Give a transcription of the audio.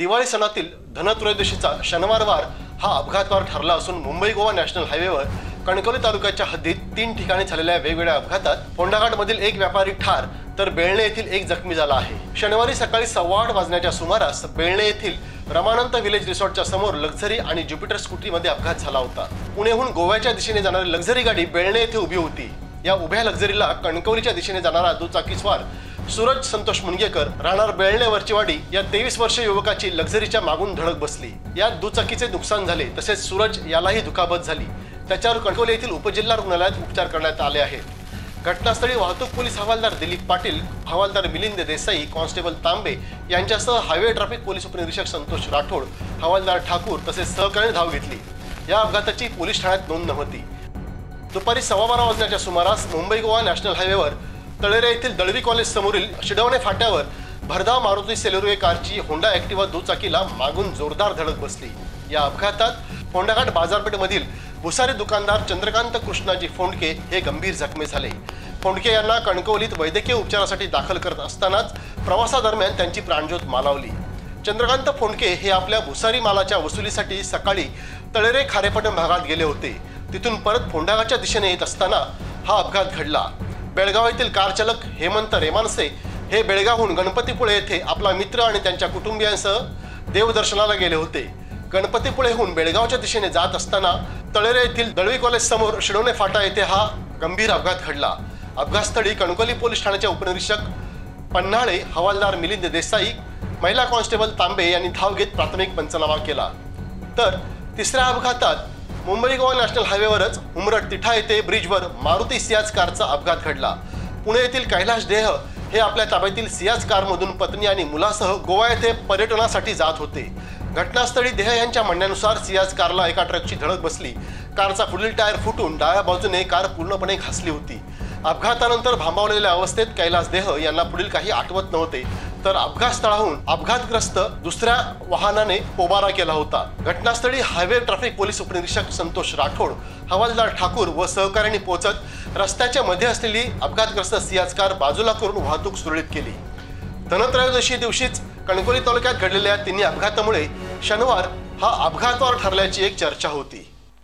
दिवाळी सणातील धनत्रयोदशीचा शनिवारवार हा अपघातवार ठरला असून मुंबई गोवा नॅशनल हायवेवर कणकवली तालुक्याच्या हद्दीत 3 ठिकाणी झालेल्या वेगवेगळ्या अपघातात फोंडाघाटमधील एक व्यापारी ठार तर बेळणे येथील एक जखमी झाला आहे। शनिवारी सकाळी 8:15 वाजण्याच्या सुमारास बेळणे येथील रमानंद विलेज रिसॉर्टच्या समोर लक्झरी आणि ज्युपिटर स्कूटरीमध्ये अपघात झाला होता। पुण्याहून गोव्याच्या दिशेने जाणारी लक्झरी गाडी बेळणे येथे उभी होती। या उभ्या लक्झरीला कणकवलीच्या दिशेने जाणारा दुचाकीस्वार सूरज संतोष मुनगेकर राहणार बेळणे वरचीवाडी या 23 वर्षीय युवकाची लक्झरीच्या मागून धडक बसली। यात दुचाकीचे नुकसान झाले तसेच सूरज यालाही दुखापत झाली। त्याच्यावर कणकवली येथील उपजिल्हा रुग्णालयात उपचार करण्यात आले आहेत। घटनास्थळी वाहतूक पोलीस हवालदार दिलीप पाटील, हवालदार मिलिंद देसाई, कॉन्स्टेबल तांबे यांच्यासह हायवे ट्रॅफिक पोलीस उपनिरीक्षक संतोष राठोड, हवालदार ठाकूर तसेच सहकार्याने धाव घेतली। या अपघाताची पोलीस ठाण्यात नोंद नव्हती। दुपारी 12:15 वाजण्याच्या सुमारास मुंबई गोवा नॅशनल हायवेवर तळेरे येथील दळवी कॉलेज समोरील शिडवणे फाट्यावर भरधाव मारुती सेलेरियो कारची होंडा ॲक्टिवा दुचाकीला मागून जोरदार धडक बसली। या अपघातात फोंडाघाट बाजारपेठेमधील भुसारी दुकानदार चंद्रकांत कृष्णाजी फोंडके हे गंभीर जखमी झाले। फोंडके यांना कणकवलीत वैद्यकीय उपचारासाठी दाखल करत असतानाच प्रवासादरम्यान त्यांची प्राणज्योत मालवली। चंद्रकांत फोंडके हे आपल्या भुसारी मालाच्या वसुलीसाठी सकाळी तळेरे खारेपाटण भागात गेले होते। तिथून परत फोंडाघाटच्या दिशेने येत असताना हा अपघात घडला। बेळगाव येथील कार चालक हेमंत रेमानसे हे बेळगावहून गणपतीपुळे येथे आपला मित्र आणि त्यांच्या कुटुंबियांसह देवदर्शनाला गेले होते। गणपतीपुळेहून बेळगावच्या दिशेने जात असताना तळेरे येथील दळवी कॉलेज समोर शिडवणे फाटा येथे हा गंभीर अपघात घडला। अपघातस्थळी कणकवली पोलीस ठाण्याचे उपनिरीक्षक पन्हाळे, हवालदार मिलिंद देसाई, महिला कॉन्स्टेबल तांबे यांनी धाव घेत प्राथमिक पंचनामा केला। तर तिसऱ्या अपघातात मुंबई गोवा नॅशनल हायवेवरच उमरट तिठा येथे ब्रिजवर मारुती सियाज कारचा अपघात घडला। पुणे येथील कैलाश देह हे आपल्या ताब्यातील सियाज कारमधून पत्नी आणि मुलासह गोवा येथे पर्यटनासाठी जात होते। घटनास्थळी देह यांच्या म्हणण्यानुसार सियाज कारला एका ट्रकची धडक बसली। कारचा पुढील टायर फुटून डाव्या बाजूने कार पूर्णपणे घासली होती। अपघातानंतर भांबावलेल्या अवस्थेत कैलाश देह यांना पुढील काही आठवत नव्हते, तर अपघात स्थळाहून अपघातग्रस्त दुसऱ्या वाहनाने पोबारा केला होता। घटनास्थळी हायवे ट्रॅफिक पोलीस उपनिरीक्षक संतोष राठोड, हवालदार ठाकूर व सहकार्याने पोहोचत रस्त्याच्या मध्ये असलेली अपघातग्रस्त सियाज कार बाजूला करून वाहतूक सुरळीत केली। धनत्रयोदशी दिवशीच कणकवली तालुक्यात घडलेल्या 3 अपघातामुळे शनिवार हा अपघातवार ठरल्याची एक चर्चा होती।